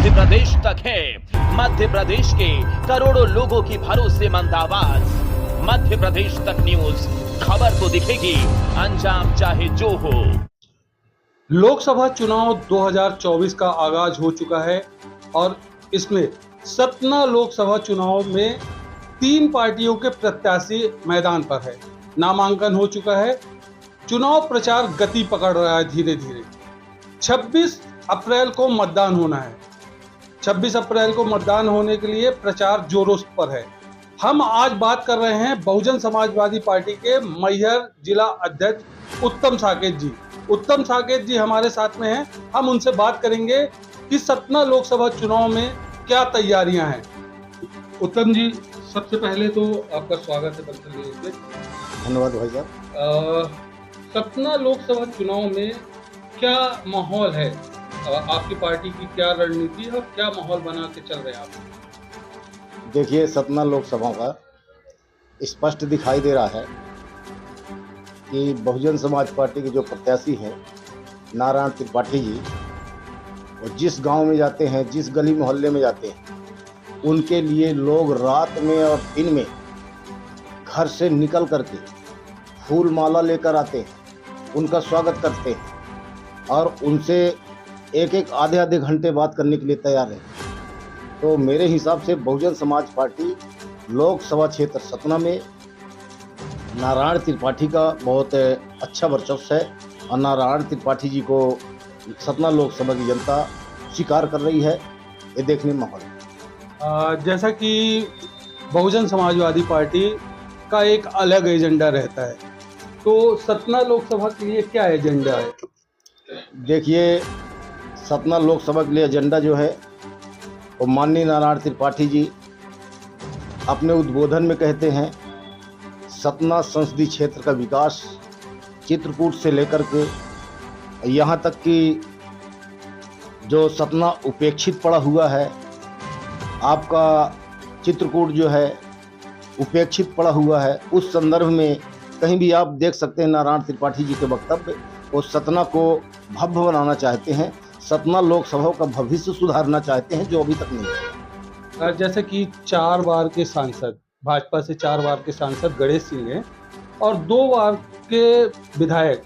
मध्य प्रदेश तक है। मध्य प्रदेश के करोड़ों लोगों की भरोसेमंद आवाज। मध्य प्रदेश तक न्यूज, खबर तो दिखेगी, अंजाम चाहे जो हो। लोकसभा चुनाव 2024 का आगाज हो चुका है और इसमें सतना लोकसभा चुनाव में 3 पार्टियों के प्रत्याशी मैदान पर है। नामांकन हो चुका है। चुनाव प्रचार गति पकड़ रहा है धीरे धीरे। 26 अप्रैल को मतदान होना है। 26 अप्रैल को मतदान होने के लिए प्रचार जोरों पर है। हम आज बात कर रहे हैं बहुजन समाजवादी पार्टी के मैहर जिला अध्यक्ष उत्तम साकेत जी। उत्तम साकेत जी हमारे साथ में हैं। हम उनसे बात करेंगे कि सतना लोकसभा चुनाव में क्या तैयारियां हैं। उत्तम जी, सबसे पहले तो आपका स्वागत है बक्सर न्यूज़ में। धन्यवाद भाई साहब। सतना लोकसभा चुनाव में क्या माहौल है? आपकी पार्टी की क्या रणनीति है और क्या माहौल बना के चल रहे हैं आप? देखिए, सतना लोकसभा का स्पष्ट दिखाई दे रहा है कि बहुजन समाज पार्टी के जो प्रत्याशी हैं नारायण त्रिपाठी जी, वो जिस गांव में जाते हैं, जिस गली मोहल्ले में जाते हैं, उनके लिए लोग रात में और दिन में घर से निकल करके फूल माला लेकर आते हैं, उनका स्वागत करते हैं और उनसे एक आधे घंटे बात करने के लिए तैयार है। तो मेरे हिसाब से बहुजन समाज पार्टी लोकसभा क्षेत्र सतना में नारायण त्रिपाठी का बहुत अच्छा वर्चस्व है और नारायण त्रिपाठी जी को सतना लोकसभा की जनता स्वीकार कर रही है। ये देखने में माहौल है। जैसा कि बहुजन समाजवादी पार्टी का एक अलग एजेंडा रहता है, तो सतना लोकसभा के लिए क्या एजेंडा है? देखिए, सतना लोकसभा के लिए एजेंडा जो है वो माननीय नारायण त्रिपाठी जी अपने उद्बोधन में कहते हैं, सतना संसदीय क्षेत्र का विकास चित्रकूट से लेकर के यहाँ तक कि जो सतना उपेक्षित पड़ा हुआ है, आपका चित्रकूट जो है उपेक्षित पड़ा हुआ है, उस संदर्भ में कहीं भी आप देख सकते हैं नारायण त्रिपाठी जी के वक्तव्य। वो सतना को भव्य बनाना चाहते हैं, सतना लोकसभा का भविष्य सुधारना चाहते हैं, जो अभी तक नहीं है। जैसे कि 4 बार के सांसद, भाजपा से 4 बार के सांसद गणेश सिंह हैं और 2 बार के विधायक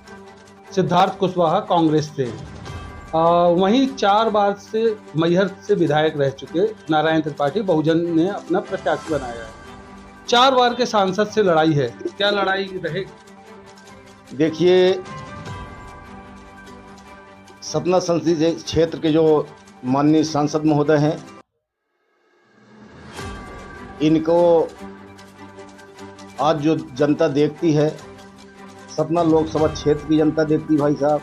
सिद्धार्थ कुशवाहा कांग्रेस से हैं। वहीं 4 बार से मैहर से विधायक रह चुके नारायण त्रिपाठी बहुजन ने अपना प्रत्याशी बनाया है। 4 बार के सांसद से लड़ाई है, क्या लड़ाई रहेगी? देखिए, सतना संसदीय क्षेत्र के जो माननीय सांसद महोदय हैं, इनको आज जो जनता देखती है, सतना लोकसभा क्षेत्र की जनता देखती भाई साहब।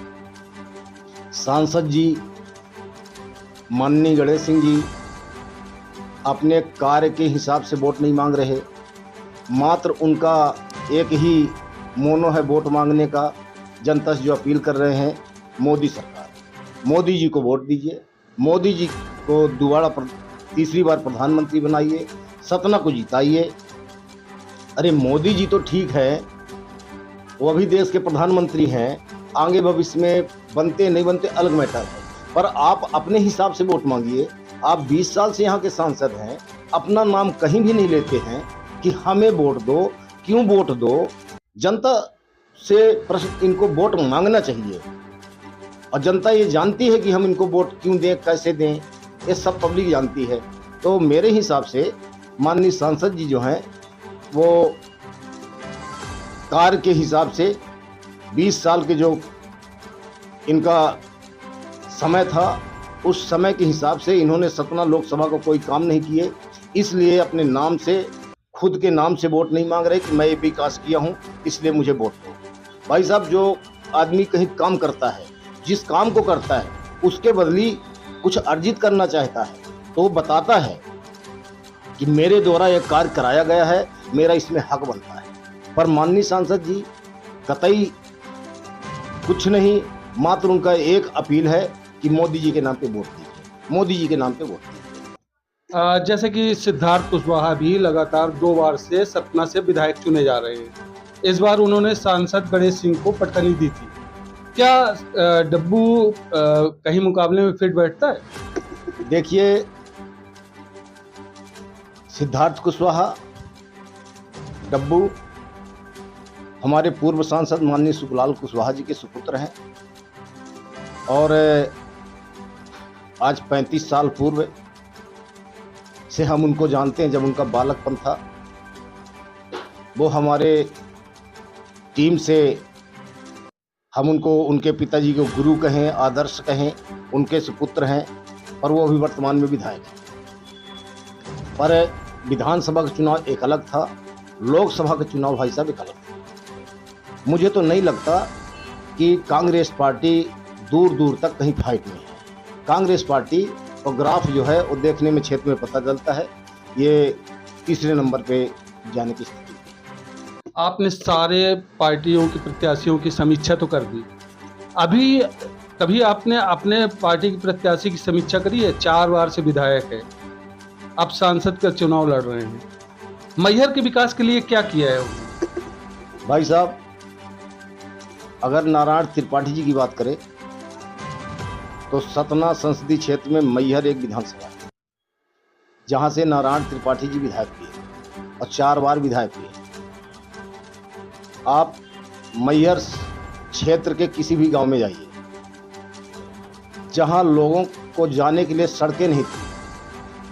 सांसद जी माननीय गणेश सिंह जी अपने कार्य के हिसाब से वोट नहीं मांग रहे, मात्र उनका एक ही मोनो है वोट मांगने का। जनता से जो अपील कर रहे हैं, मोदी सरकार, मोदी जी को वोट दीजिए, मोदी जी को दोबारा तीसरी बार प्रधानमंत्री बनाइए, सतना को जिताइए। अरे मोदी जी तो ठीक है, वो अभी देश के प्रधानमंत्री हैं, आगे भविष्य में बनते नहीं बनते अलग मैटर है, पर आप अपने हिसाब से वोट मांगिए। आप 20 साल से यहाँ के सांसद हैं, अपना नाम कहीं भी नहीं लेते हैं कि हमें वोट दो। क्यों वोट दो? जनता से प्रश्न, इनको वोट मांगना चाहिए और जनता ये जानती है कि हम इनको वोट क्यों दें, कैसे दें, ये सब पब्लिक जानती है। तो मेरे हिसाब से माननीय सांसद जी जो हैं वो कार्य के हिसाब से 20 साल के जो इनका समय था, उस समय के हिसाब से इन्होंने सतना लोकसभा को कोई काम नहीं किए, इसलिए अपने नाम से, खुद के नाम से वोट नहीं मांग रहे कि मैं ये विकास किया हूँ इसलिए मुझे वोट दो। भाई साहब, जो आदमी कहीं काम करता है, जिस काम को करता है उसके बदली कुछ अर्जित करना चाहता है, तो वो बताता है कि मेरे द्वारा यह कार्य कराया गया है, मेरा इसमें हक बनता है। पर माननीय सांसद जी कतई कुछ नहीं, मात्र उनका एक अपील है कि मोदी जी के नाम पे वोट दीजिए, मोदी जी के नाम पे वोट दीजिए। जैसे कि सिद्धार्थ कुशवाहा भी लगातार 2 बार से सतना से विधायक चुने जा रहे हैं। इस बार उन्होंने सांसद गणेश सिंह को पटखनी दी थी। क्या डब्बू कहीं मुकाबले में फिट बैठता है? देखिए, सिद्धार्थ कुशवाहा डब्बू हमारे पूर्व सांसद माननीय सुखलाल कुशवाहा जी के सुपुत्र हैं और आज 35 साल पूर्व से हम उनको जानते हैं। जब उनका बालकपन था, वो हमारे टीम से हम उनको उनके पिताजी को गुरु कहें, आदर्श कहें, उनके सुपुत्र हैं और वो अभी वर्तमान में विधायक हैं। पर विधानसभा का चुनाव एक अलग था, लोकसभा का चुनाव भाई साहब एक अलग था। मुझे तो नहीं लगता कि कांग्रेस पार्टी दूर दूर तक कहीं फाइट में है। कांग्रेस पार्टी और ग्राफ जो है वो देखने में क्षेत्र में पता चलता है, ये तीसरे नंबर पे जाने की स्थिति। आपने सारे पार्टियों के प्रत्याशियों की समीक्षा तो कर दी, अभी कभी आपने अपने पार्टी की प्रत्याशी की समीक्षा करी है? 4 बार से विधायक है, अब सांसद का चुनाव लड़ रहे हैं। मैहर के विकास के लिए क्या किया है उन्होंने? भाई साहब, अगर नारायण त्रिपाठी जी की बात करें तो सतना संसदीय क्षेत्र में मैहर एक विधानसभा है, जहां से नारायण त्रिपाठी जी विधायक भी हैं और 4 बार विधायक भी हैं। आप मैहर क्षेत्र के किसी भी गांव में जाइए, जहां लोगों को जाने के लिए सड़कें नहीं थी,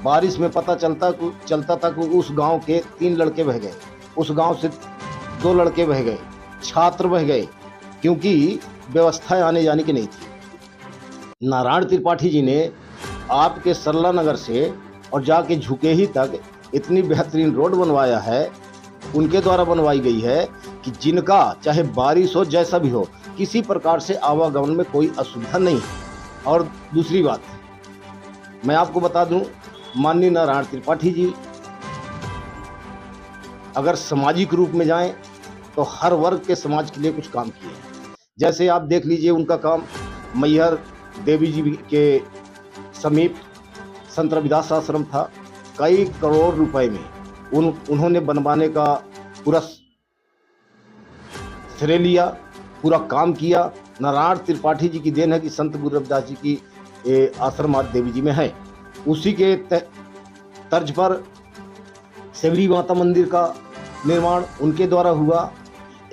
बारिश में पता चलता था कि उस गांव के 3 लड़के बह गए, उस गांव से 2 लड़के बह गए, छात्र बह गए, क्योंकि व्यवस्थाएं आने जाने की नहीं थी। नारायण त्रिपाठी जी ने आपके सरला नगर से और जाके झुकेही तक इतनी बेहतरीन रोड बनवाया है, उनके द्वारा बनवाई गई है कि जिनका चाहे बारिश हो जैसा भी हो, किसी प्रकार से आवागमन में कोई असुविधा नहीं है। और दूसरी बात, मैं आपको बता दूं, माननीय नारायण त्रिपाठी जी अगर सामाजिक रूप में जाएं तो हर वर्ग के समाज के लिए कुछ काम किए हैं। जैसे आप देख लीजिए, उनका काम मैहर देवी जी के समीप संत रविदास आश्रम था, कई करोड़ रुपए में उन्होंने बनवाने का पूरा श्रेय लिया, पूरा काम किया। नारायण त्रिपाठी जी की देन है कि संत गुरु रविदास जी की आश्रम आज देवी जी में है। उसी के तर्ज पर सेवरी माता मंदिर का निर्माण उनके द्वारा हुआ,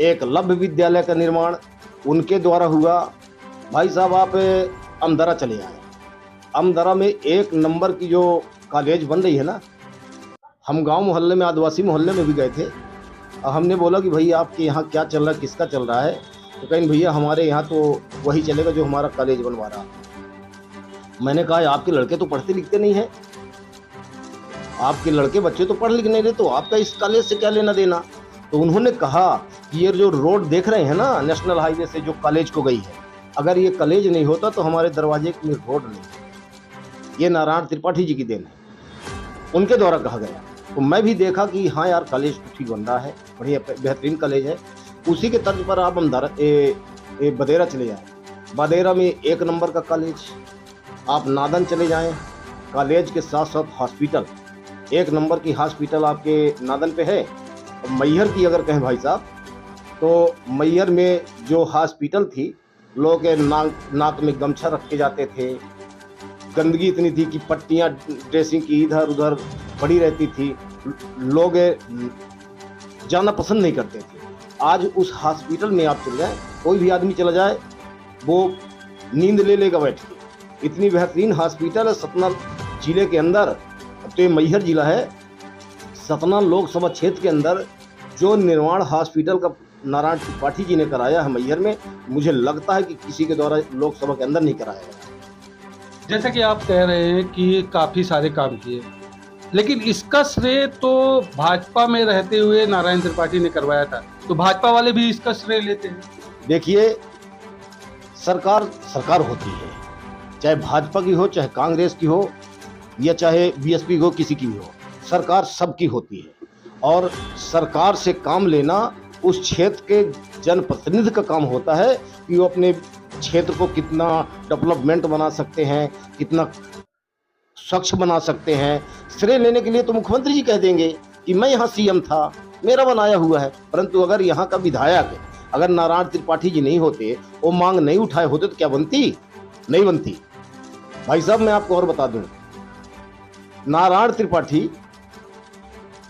एक लभ्य विद्यालय का निर्माण उनके द्वारा हुआ। भाई साहब, आप अमदरा चले आए, अमदरा में 1 नंबर की जो कॉलेज बन रही है ना, हम गांव मोहल्ले में, आदिवासी मोहल्ले में भी गए थे। हमने बोला कि भैया आपके यहाँ क्या चल रहा है, किसका चल रहा है? तो कहीं भैया हमारे यहाँ तो वही चलेगा जो हमारा कॉलेज बनवा रहा। मैंने कहा आपके लड़के तो पढ़ते लिखते नहीं है, आपके लड़के बच्चे तो पढ़ लिख नहीं रहे, तो आपका इस कॉलेज से क्या लेना देना? तो उन्होंने कहा कि ये जो रोड देख रहे हैं ना, नेशनल हाईवे से जो कॉलेज को गई है, अगर ये कॉलेज नहीं होता तो हमारे दरवाजे में रोड नहीं। ये नारायण त्रिपाठी जी की देन है, उनके द्वारा कहा गया। तो मैं भी देखा कि हाँ यार, कॉलेज तो ठीक बन रहा है, बढ़िया बेहतरीन कॉलेज है। उसी के तर्ज पर आप बदेरा चले जाएं, बदेरा में 1 नंबर का कॉलेज। आप नादन चले जाएं, कॉलेज के साथ साथ हॉस्पिटल, 1 नंबर की हॉस्पिटल आपके नादन पे है। मैहर की अगर कहें भाई साहब, तो मैहर में जो हॉस्पिटल थी, लोग के नाक में गमछा रख के जाते थे, गंदगी इतनी थी कि पट्टियां ड्रेसिंग की इधर उधर पड़ी रहती थी, लोग जाना पसंद नहीं करते थे। आज उस हॉस्पिटल में आप चले जाएं, कोई भी आदमी चला जाए वो नींद ले लेगा बैठ के। इतनी बेहतरीन हॉस्पिटल है सतना जिले के अंदर। अब तो ये मैहर जिला है, सतना लोकसभा क्षेत्र के अंदर जो निर्माण हॉस्पिटल का नारायण त्रिपाठी जी ने कराया है मैहर में, मुझे लगता है कि किसी के द्वारा लोकसभा के अंदर नहीं कराया गया। जैसा कि आप कह रहे हैं कि काफ़ी सारे काम किए, लेकिन इसका श्रेय तो भाजपा में रहते हुए नारायण त्रिपाठी ने करवाया था, तो भाजपा वाले भी इसका श्रेय लेते हैं। देखिए, सरकार होती है, चाहे भाजपा की हो, चाहे कांग्रेस की हो, या चाहे बीएसपी हो, किसी की भी हो, सरकार सबकी होती है। और सरकार से काम लेना उस क्षेत्र के जनप्रतिनिधि का काम होता है कि वो अपने क्षेत्र को कितना डेवलपमेंट बना सकते हैं, कितना स्वच्छ बना सकते हैं। श्रेय लेने के लिए तो मुख्यमंत्री जी कह देंगे कि मैं यहाँ सीएम था, मेरा बनाया हुआ है, परंतु अगर यहाँ का विधायक अगर नारायण त्रिपाठी जी नहीं होते, वो मांग नहीं उठाए होते, तो क्या बनती? नहीं बनती। भाई साहब, मैं आपको और बता दूं, नारायण त्रिपाठी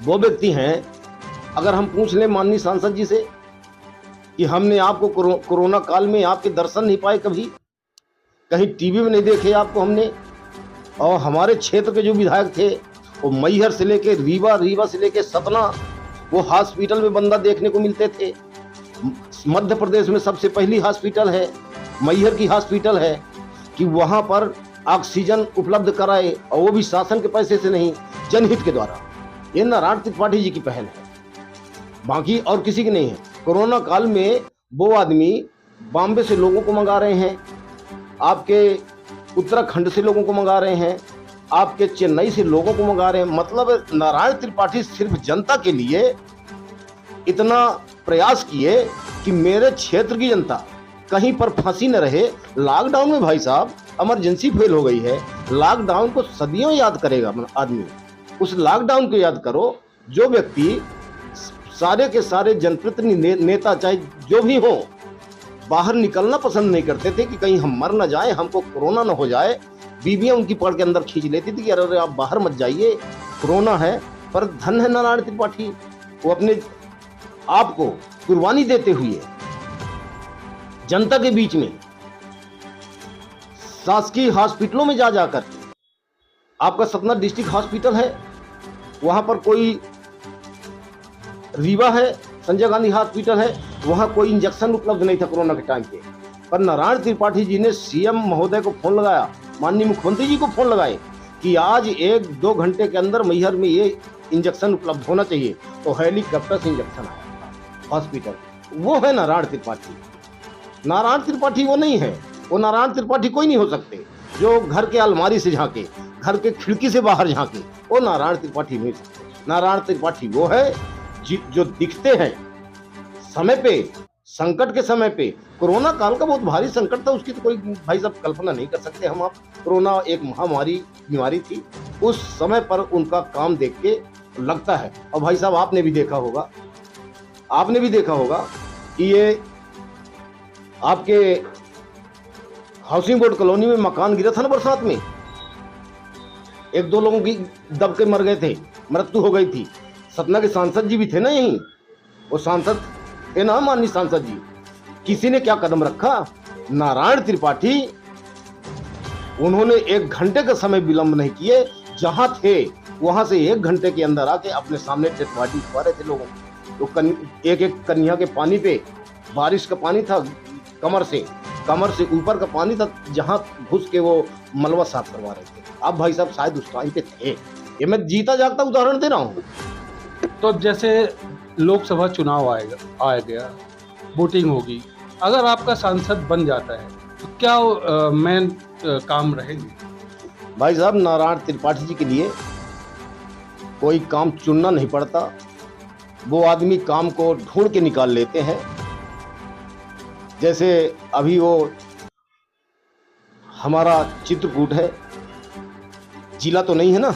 वो व्यक्ति हैं, अगर हम पूछ लें माननीय सांसद जी से कि हमने आपको कोरोना काल में आपके दर्शन नहीं पाए, कभी कहीं टीवी में नहीं देखे आपको हमने, और हमारे क्षेत्र के जो विधायक थे वो मैहर से लेके रीवा से लेके सतना, वो हॉस्पिटल में बंदा देखने को मिलते थे। मध्य प्रदेश में सबसे पहली हॉस्पिटल है, मैहर की हॉस्पिटल है, कि वहाँ पर ऑक्सीजन उपलब्ध कराए, और वो भी शासन के पैसे से नहीं, जनहित के द्वारा। ये नारायण त्रिपाठी जी की पहल है, बाकी और किसी की नहीं है। कोरोना काल में वो आदमी बॉम्बे से लोगों को मंगा रहे हैं, आपके उत्तराखंड से लोगों को मंगा रहे हैं, आपके चेन्नई से लोगों को मंगा रहे हैं। मतलब नारायण त्रिपाठी सिर्फ जनता के लिए इतना प्रयास किए कि मेरे क्षेत्र की जनता कहीं पर फंसी न रहे। लॉकडाउन में भाई साहब इमरजेंसी फेल हो गई है, लॉकडाउन को सदियों याद करेगा आदमी। उस लॉकडाउन को याद करो, जो व्यक्ति सारे के सारे जनप्रतिनिधि नेता चाहे जो भी हो, बाहर निकलना पसंद नहीं करते थे कि कहीं हम मर न जाए, हमको कोरोना न हो जाए। बीवियां उनकी पकड़ के अंदर खींच लेती थी कि अरे आप बाहर मत जाइए, कोरोना है। पर धन है नारायण त्रिपाठी, वो अपने आप को कुर्बानी देते हुए जनता के बीच में शासकीय हॉस्पिटलों में जा जाकर, आपका सतना डिस्ट्रिक्ट हॉस्पिटल है, वहां पर कोई रीवा है, संजय गांधी हॉस्पिटल है, वहां कोई इंजेक्शन उपलब्ध नहीं था कोरोना के टाइम पे। पर नारायण त्रिपाठी जी ने सीएम महोदय को फोन लगाया, माननीय मुख्यमंत्री जी को फोन लगाए कि आज 1-2 घंटे के अंदर मैहर में ये इंजेक्शन उपलब्ध होना चाहिए, तो हेलीकॉप्टर से इंजेक्शन आया हॉस्पिटल। वो है नारायण त्रिपाठी। नारायण त्रिपाठी वो नहीं है, वो नारायण त्रिपाठी कोई नहीं हो सकते जो घर के अलमारी से झांके, घर के खिड़की से बाहर झांके, वो नारायण त्रिपाठी नहीं सकते। नारायण त्रिपाठी वो है जो दिखते हैं समय पे, संकट के समय पे। कोरोना काल का बहुत भारी संकट था, उसकी तो कोई भाई साहब कल्पना नहीं कर सकते हम आप। कोरोना एक महामारी बीमारी थी, उस समय पर उनका काम देख के लगता है। और भाई साहब आपने भी देखा होगा कि ये आपके हाउसिंग बोर्ड कॉलोनी में मकान गिरा था ना बरसात में, 1-2 लोगों की दब के मर गए थे, मृत्यु हो गई थी। सतना के सांसद जी भी थे ना, यहीं वो सांसद थे ना, माननीय सांसद जी। किसी ने क्या कदम रखा? नारायण त्रिपाठी, उन्होंने 1 घंटे का समय विलंब नहीं किए, जहां थे वहां से 1 घंटे के अंदर आके अपने सामने टेटवाटी छुपा रहे थे लोगों को। तो एक कन्या के पानी पे, बारिश का पानी था, कमर से ऊपर का पानी था, जहां घुस के वो मलबा साफ करवा रहे थे। अब भाई साहब शायद उस टाइम पे थे। ये मैं जीता जागता उदाहरण दे रहा हूँ। तो जैसे लोकसभा चुनाव आ गया, वोटिंग होगी, अगर आपका सांसद बन जाता है तो क्या मेन काम रहेंगे? भाई साहब नारायण त्रिपाठी जी के लिए कोई काम चुनना नहीं पड़ता, वो आदमी काम को ढूंढ के निकाल लेते हैं। जैसे अभी वो हमारा चित्रकूट है, जिला तो नहीं है ना,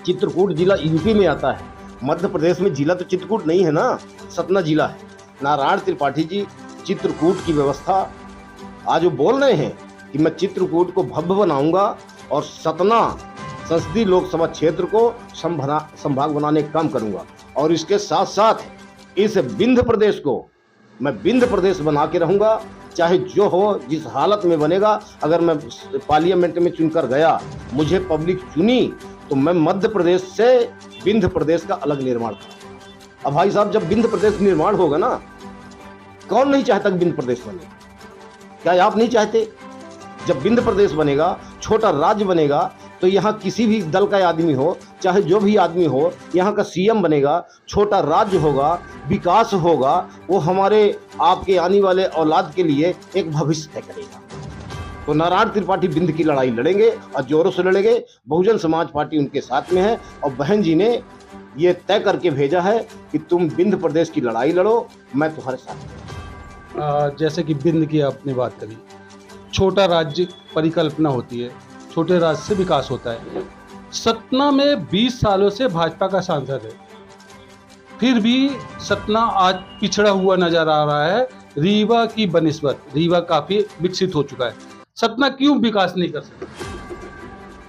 चित्रकूट जिला यूपी में आता है, मध्य प्रदेश में जिला तो चित्रकूट नहीं है ना, सतना जिला है। नारायण त्रिपाठी जी चित्रकूट की व्यवस्था, आज वो बोल रहे हैं कि मैं चित्रकूट को भव्य बनाऊंगा और सतना संसदीय लोकसभा क्षेत्र को संभाग बनाने का काम करूंगा, और इसके साथ साथ इस विंध्य प्रदेश को मैं विंध्य प्रदेश बना के रहूंगा, चाहे जो हो, जिस हालत में बनेगा। अगर मैं पार्लियामेंट में चुनकर गया, मुझे पब्लिक चुनी, तो मैं मध्य प्रदेश से विंध्य प्रदेश का अलग निर्माण करूंगा। अब भाई साहब जब विंध्य प्रदेश निर्माण होगा ना, कौन नहीं चाहता कि विंध्य प्रदेश बने? क्या आप नहीं चाहते? जब विंध्य प्रदेश बनेगा, छोटा राज्य बनेगा, तो यहाँ किसी भी दल का आदमी हो, चाहे जो भी आदमी हो, यहाँ का सीएम बनेगा, छोटा राज्य होगा, विकास होगा, वो हमारे आपके आने वाले औलाद के लिए एक भविष्य तय करेगा। तो नारायण त्रिपाठी विंध्य की लड़ाई लड़ेंगे और जोरों से लड़ेंगे। बहुजन समाज पार्टी उनके साथ में है, और बहन जी ने ये तय करके भेजा है कि तुम विंध्य प्रदेश की लड़ाई लड़ो, मैं तुम्हारे साथ। जैसे कि विंध्य की आपने बात करी, छोटा राज्य परिकल्पना होती है, छोटे राज्य से विकास होता है। सतना में 20 सालों से भाजपा का सांसद है, फिर भी सतना आज पिछड़ा हुआ नजर आ रहा है रीवा की बनिस्बत। रीवा काफी विकसित हो चुका है, सतना क्यों विकास नहीं कर सकता?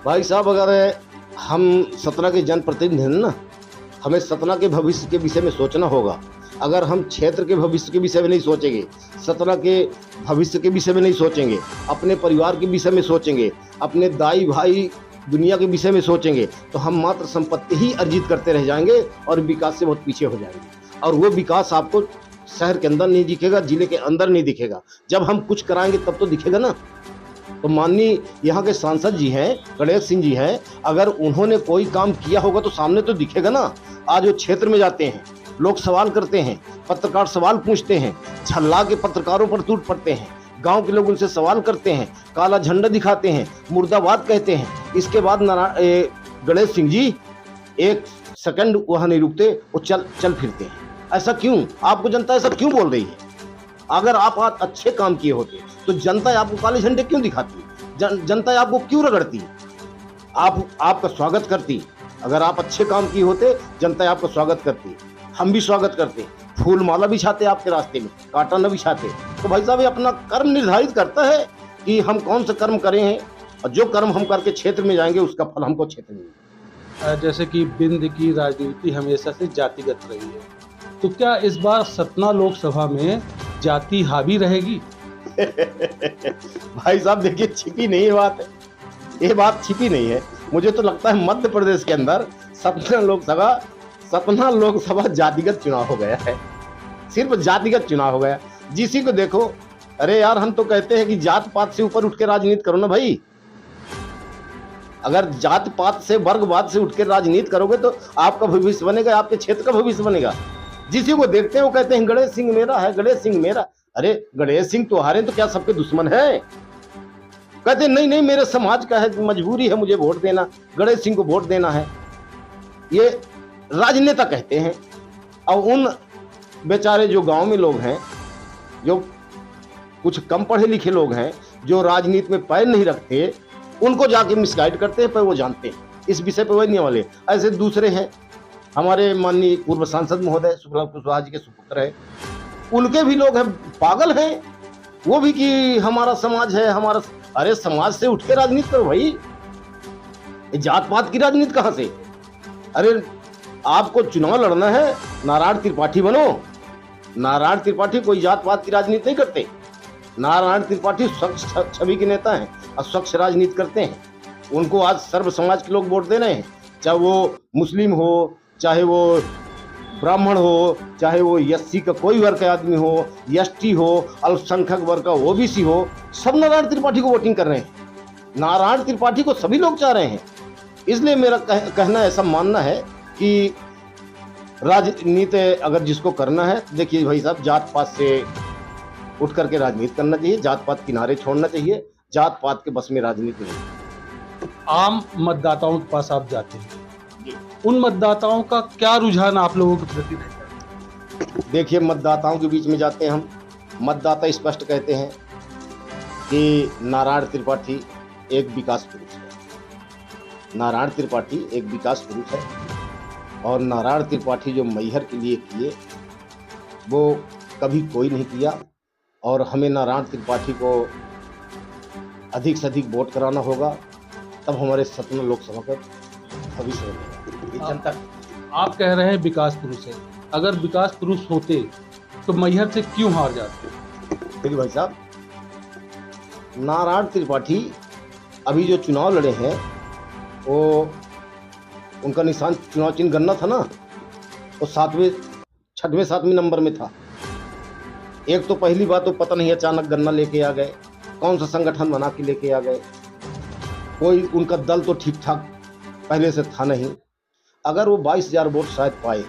भाई साहब, अगर हम सतना के जनप्रतिनिधि हैं ना, हमें सतना के भविष्य के विषय में सोचना होगा। अगर हम क्षेत्र के भविष्य के विषय में नहीं सोचेंगे, सतना के भविष्य के विषय में नहीं सोचेंगे, अपने परिवार के विषय में सोचेंगे, अपने दाई भाई दुनिया के विषय में सोचेंगे, तो हम मात्र संपत्ति ही अर्जित करते रह जाएंगे और विकास से बहुत पीछे हो जाएंगे। और वो विकास आपको शहर के अंदर नहीं दिखेगा, जिले के अंदर नहीं दिखेगा। जब हम कुछ कराएंगे तब तो दिखेगा ना। तो माननीय यहाँ के सांसद जी हैं, गणेश सिंह जी हैं, अगर उन्होंने कोई काम किया होगा तो सामने तो दिखेगा ना। आज वो क्षेत्र में जाते हैं, लोग सवाल करते हैं, पत्रकार सवाल पूछते हैं, झल्ला के पत्रकारों पर टूट पड़ते हैं, गांव के लोग उनसे सवाल करते हैं, काला झंडा दिखाते हैं, मुर्दाबाद कहते हैं। इसके बाद गणेश सिंह जी एक सेकंड वहां नहीं रुकते, वो चल फिरते हैं। ऐसा क्यों? आपको जनता ऐसा क्यों बोल रही है? अगर आप आज अच्छे काम किए होते तो जनता आपको काले झंडे क्यों दिखाती? जनता आपको क्यों रगड़ती? आपका स्वागत करती। अगर आप अच्छे काम किए होते, जनता आपका स्वागत करती, हम भी स्वागत करते, फूल माला बिछाते आपके रास्ते में, कांटा न बिछाते। तो भाई साहब, ये अपना कर्म निर्धारित करता है कि हम कौन सा कर्म करे हैं, और जो कर्म हम करके क्षेत्र में जाएंगे उसका फल हमको क्षेत्र में। जैसे कि बिंद की राजनीति हमेशा से जातिगत रही है, तो क्या इस बार सतना लोकसभा में जाति हावी रहेगी? भाई साहब देखिए, छिपी नहीं है बात है, ये बात छिपी नहीं है। मुझे तो लगता है मध्य प्रदेश के अंदर सतना लोकसभा जातिगत चुनाव हो गया है, सिर्फ जातिगत चुनाव हो गया। जिसी को देखो, अरे यार, हम तो कहते हैं कि जात पात से ऊपर उठ के राजनीति करो ना भाई। अगर जात पात से, वर्गवाद से उठ के राजनीति करोगे तो आपका भविष्य बनेगा, आपके क्षेत्र का भविष्य बनेगा। जिसी को देखते हैं वो कहते हैं गणेश सिंह मेरा है, गणेश सिंह मेरा। अरे गणेश सिंह तुम्हारे तो क्या सबके दुश्मन है? कहते नहीं, मेरे समाज का है, मजबूरी है मुझे वोट देना, गणेश सिंह को वोट देना है। ये राजनेता कहते हैं। और उन बेचारे जो गांव में लोग हैं, जो कुछ कम पढ़े लिखे लोग हैं, जो राजनीति में पैर नहीं रखते, उनको जाके मिसगाइड करते हैं, पर वो जानते हैं इस विषय पर वही वाले। ऐसे दूसरे हैं, हमारे माननीय पूर्व सांसद महोदय शुक्ला कुशवाहा जी के सुपुत्र है, उनके भी लोग हैं, पागल हैं वो भी कि हमारा समाज है, हमारा। अरे समाज से उठ के राजनीति करो भाई, जात पात की राजनीति कहां से? अरे आपको चुनाव लड़ना है, नारायण त्रिपाठी बनो। नारायण त्रिपाठी कोई जात पात की राजनीति नहीं करते। नारायण त्रिपाठी स्वच्छ छवि के नेता हैं और स्वच्छ राजनीति करते हैं। उनको आज सर्व समाज के लोग वोट दे रहे हैं, चाहे वो मुस्लिम हो, चाहे वो ब्राह्मण हो, चाहे वो एससी का कोई वर्ग का आदमी हो, एसटी हो, अल्पसंख्यक वर्ग का ओबीसी हो, सब नारायण त्रिपाठी को वोटिंग कर रहे हैं। नारायण त्रिपाठी को सभी लोग चाह रहे हैं। इसलिए मेरा कहना, ऐसा मानना है कि राजनीति अगर जिसको करना है, देखिए भाई साहब, जात पात से उठ करके राजनीति करना चाहिए, जात पात किनारे छोड़ना चाहिए, जात पात के बस में राजनीति नहीं। आम मतदाताओं के पास आप जाते हैं, उन मतदाताओं का क्या रुझान आप लोगों के प्रति रहता है? देखिए, मतदाताओं के बीच में जाते हैं हम, मतदाता स्पष्ट कहते हैं कि नारायण त्रिपाठी एक विकास पुरुष है। नारायण त्रिपाठी एक विकास पुरुष है, और नारायण त्रिपाठी जो मैहर के लिए किए वो कभी कोई नहीं किया। और हमें नारायण त्रिपाठी को अधिक से अधिक वोट कराना होगा, तब हमारे सतना लोकसभा का भविष्य बनेगा। जनता, आप कह रहे हैं विकास पुरुष है, अगर विकास पुरुष होते तो मैहर से क्यों हार जाते? देखिए भाई साहब, नारायण त्रिपाठी अभी जो चुनाव लड़े हैं, वो उनका निशान चुनाव चिन्ह गन्ना था ना, वो 6वें 7वें नंबर में था। एक तो पहली बात, तो पता नहीं अचानक गन्ना लेके आ गए, कौन सा संगठन बना के लेके आ गए, कोई उनका दल तो ठीक ठाक पहले से था नहीं। अगर वो 22,000 वोट शायद पाए,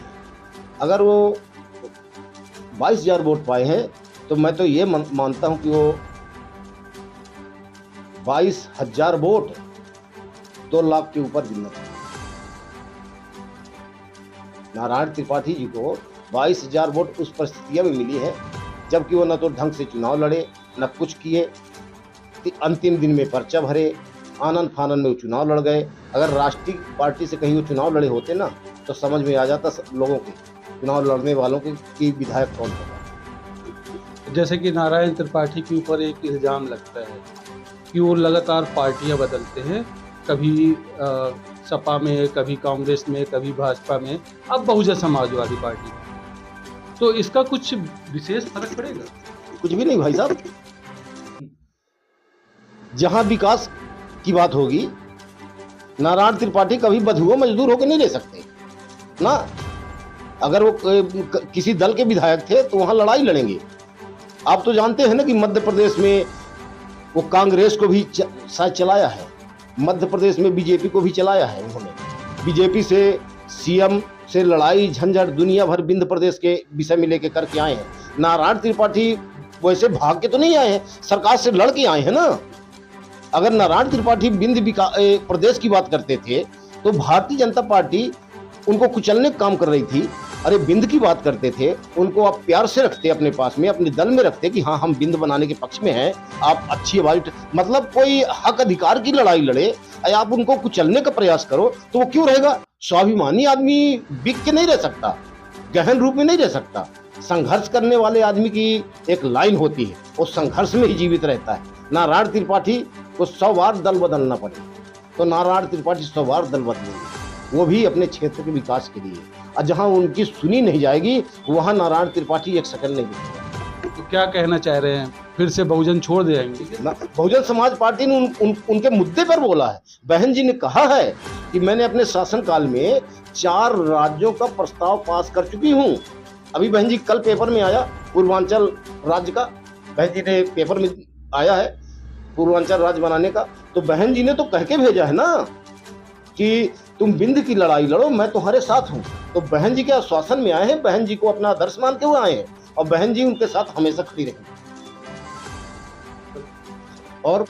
अगर वो 22,000 वोट पाए हैं, तो मैं तो ये मानता हूं कि वो 22,000 वोट 2 लाख के ऊपर गिनना चाहिए। नारायण त्रिपाठी जी को 22,000 वोट उस परिस्थितियां में मिली है जबकि वो न तो ढंग से चुनाव लड़े, न कुछ किए, अंतिम दिन में पर्चा भरे, आनंद फानंद में वो चुनाव लड़ गए। अगर राष्ट्रीय पार्टी से कहीं वो चुनाव लड़े होते ना, तो समझ में आ जाता लोगों के, चुनाव लड़ने वालों के कि विधायक कौन होगा। जैसे कि नारायण त्रिपाठी के ऊपर एक इल्ज़ाम लगता है कि वो लगातार पार्टियां बदलते हैं कभी सपा में, कभी कांग्रेस में, कभी भाजपा में, अब बहुजन समाजवादी पार्टी में। तो इसका कुछ विशेष फर्क पड़ेगा? कुछ भी नहीं भाई साहब, जहां विकास की बात होगी, नारायण त्रिपाठी कभी बधुआ मजदूर होकर नहीं रह सकते ना। अगर वो किसी दल के विधायक थे तो वहां लड़ाई लड़ेंगे। आप तो जानते हैं ना कि मध्य प्रदेश में वो कांग्रेस को भी शायद चलाया है, मध्य प्रदेश में बीजेपी को भी चलाया है। उन्होंने बीजेपी से सीएम से लड़ाई झंझट दुनिया भर विंध्य प्रदेश के विषय में लेके करके आए हैं। नारायण त्रिपाठी वैसे भाग के तो नहीं आए हैं, सरकार से लड़ के आए हैं ना। अगर नारायण त्रिपाठी विंध्य प्रदेश की बात करते थे तो भारतीय जनता पार्टी उनको कुचलने का काम कर रही थी। अरे विंध्य की बात करते थे, उनको आप प्यार से रखते, अपने पास में, अपने दल में रखते कि हाँ हम विंध्य बनाने के पक्ष में हैं, आप अच्छी आवाज, मतलब कोई हक अधिकार की लड़ाई लड़े, आप उनको कुचलने का प्रयास करो तो वो क्यों रहेगा? स्वाभिमानी आदमी बिक के नहीं रह सकता, गहन रूप में नहीं रह सकता। संघर्ष करने वाले आदमी की एक लाइन होती है, वो संघर्ष में ही जीवित रहता है। नारायण त्रिपाठी को 100 बार दल बदलना पड़े तो नारायण त्रिपाठी 100 बार दल बदलेंगे, वो भी अपने क्षेत्र के विकास के लिए। और जहां उनकी सुनी नहीं जाएगी वहां नारायण त्रिपाठी एक सेकंड नहीं रुकेगा। तो क्या कहना चाह रहे हैं, फिर से बहुजन छोड़ देंगे? बहुजन समाज पार्टी ने उनके मुद्दे पर बोला है। बहन जी ने कहा है कि मैंने अपने शासनकाल में 4 राज्यों का प्रस्ताव पास कर चुकी हूँ। अभी बहन जी कल पेपर में आया पूर्वांचल राज्य का, बहन जी ने पेपर में आया है पूर्वांचल राज्य बनाने का। तो बहन जी ने तो कह के भेजा है ना कि तुम विंध्य की लड़ाई लड़ो, मैं तुम्हारे साथ हूँ। तो बहन जी के आश्वासन में आए हैं, बहन जी को अपना आदर्श मान के वो आए हैं और बहन जी उनके साथ हमेशा खड़ी रहेंगी। और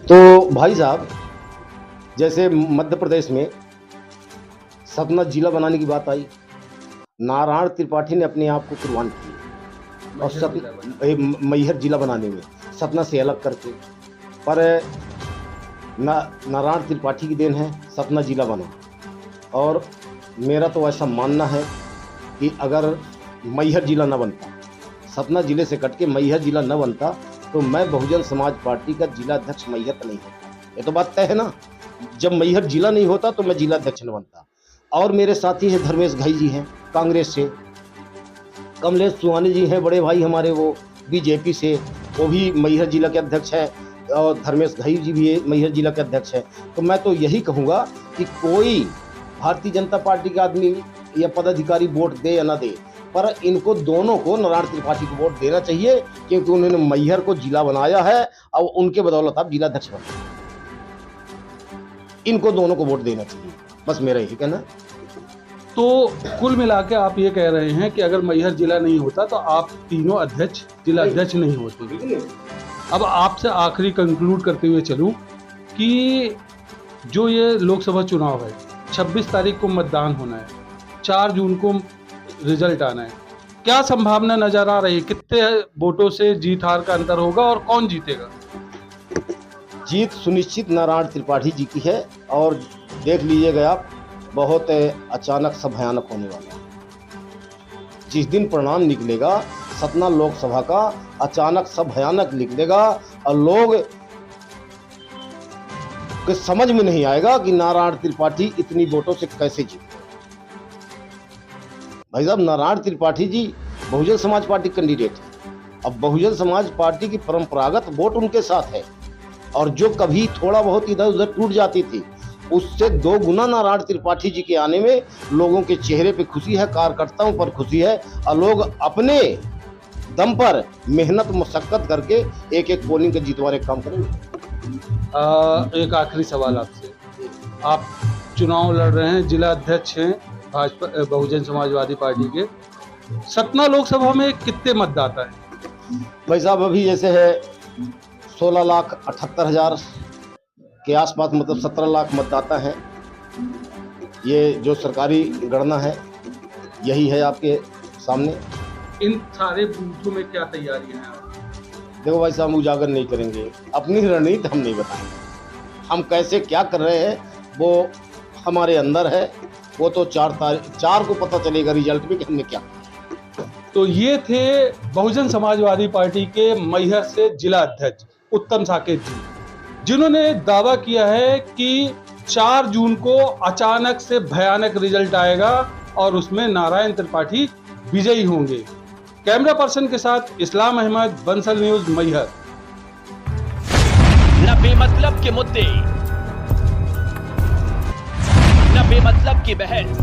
तो भाई साहब, जैसे मध्य प्रदेश में सतना जिला बनाने की बात आई, नारायण त्रिपाठी ने अपने आप को कुर्बान किया और मैहर जिला बनाने में सतना से अलग करके। पर नारायण त्रिपाठी की देन है सतना जिला बना। और मेरा तो ऐसा मानना है कि अगर मैहर जिला न बनता, सतना जिले से कट के मैहर जिला न बनता, तो मैं बहुजन समाज पार्टी का जिला अध्यक्ष मैहर का नहीं होता। ये तो बात तय है ना। जब मैहर जिला नहीं होता तो मैं जिला अध्यक्ष न बनता। और मेरे साथी हैं धर्मेश घई जी हैं कांग्रेस से, कमलेश सुहानी जी हैं बड़े भाई हमारे, वो बीजेपी से, वो भी मैहर जिला के अध्यक्ष हैं, और धर्मेश घई जी भी मैहर जिला के अध्यक्ष हैं। तो मैं तो यही कहूँगा कि कोई भारतीय जनता पार्टी का आदमी या पदाधिकारी वोट दे या ना दे, पर इनको दोनों को, नारायण त्रिपाठी को वोट देना चाहिए, क्योंकि उन्होंने मैहर को जिला बनाया है और उनके बदौलत आप जिला अध्यक्ष बने। इनको दोनों को वोट देना चाहिए, बस मेरा यही कहना। तो कुल मिला के आप ये कह रहे हैं कि अगर मैहर जिला नहीं होता तो आप तीनों अध्यक्ष जिला अध्यक्ष नहीं होते। अब आपसे आखिरी कंक्लूड करते हुए चलूं कि जो ये लोकसभा चुनाव है, 26 तारीख को मतदान होना है, 4 जून को रिजल्ट आना है, क्या संभावना नजर आ रही है? कितने वोटों से जीत हार का अंतर होगा और कौन जीतेगा? जीत सुनिश्चित नारायण त्रिपाठी जी की है। और देख लीजिएगा आप, बहुत अचानक सा भयानक होने वाला है। जिस दिन परिणाम निकलेगा सतना लोकसभा का, अचानक सा भयानक निकलेगा और लोग के समझ में नहीं आएगा कि नारायण त्रिपाठी इतनी वोटों से कैसे जीते। भाई साहब, नारायण त्रिपाठी जी बहुजन समाज पार्टी कैंडिडेट है। अब बहुजन समाज पार्टी की परंपरागत वोट उनके साथ है, और जो कभी थोड़ा बहुत इधर उधर टूट जाती थी, उससे 2 गुना नारायण त्रिपाठी जी के आने में लोगों के चेहरे पे खुशी है, कार्यकर्ताओं पर खुशी है, और लोग अपने दम पर मेहनत मशक्कत करके एक पोलिंग के जितवाने का काम करेंगे। एक आखिरी सवाल आपसे, आप चुनाव लड़ रहे हैं, जिला अध्यक्ष हैं भाजपा बहुजन समाजवादी पार्टी के, सतना लोकसभा में कितने मतदाता हैं? भाई साहब, अभी जैसे है 16,78,000 के आसपास, मतलब 17 लाख मतदाता हैं। ये जो सरकारी गणना है यही है आपके सामने। इन सारे बूथों में क्या तैयारियां हैं? देखो भाई साहब, हम उजागर नहीं करेंगे, अपनी रणनीति हम नहीं बताएंगे। हम कैसे क्या कर रहे हैं वो हमारे अंदर है, वो तो 4 को पता चलेगा रिजल्ट में कि हमने क्या। तो ये थे बहुजन समाजवादी पार्टी के मैहर से जिला अध्यक्ष उत्तम साकेत जी। जिन्होंने दावा किया है कि 4 जून को अचानक से भयानक रिजल्ट आएगा और उसमें नारायण त्रिपाठी विजयी होंगे। कैमरा पर्सन के साथ इस्लाम अहमद, बंसल न्यूज, मैहर। न बेमतलब के मुद्दे, न बेमतलब की बहस,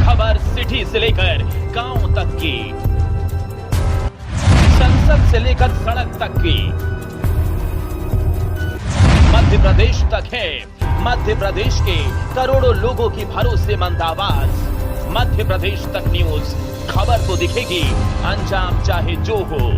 खबर सिटी से लेकर गांव तक की, संसद से लेकर सड़क तक की, मध्य प्रदेश तक है। मध्य प्रदेश के करोड़ों लोगों की भरोसेमंद आवाज, मध्य प्रदेश तक न्यूज। खबर तो दिखेगी, अंजाम चाहे जो हो।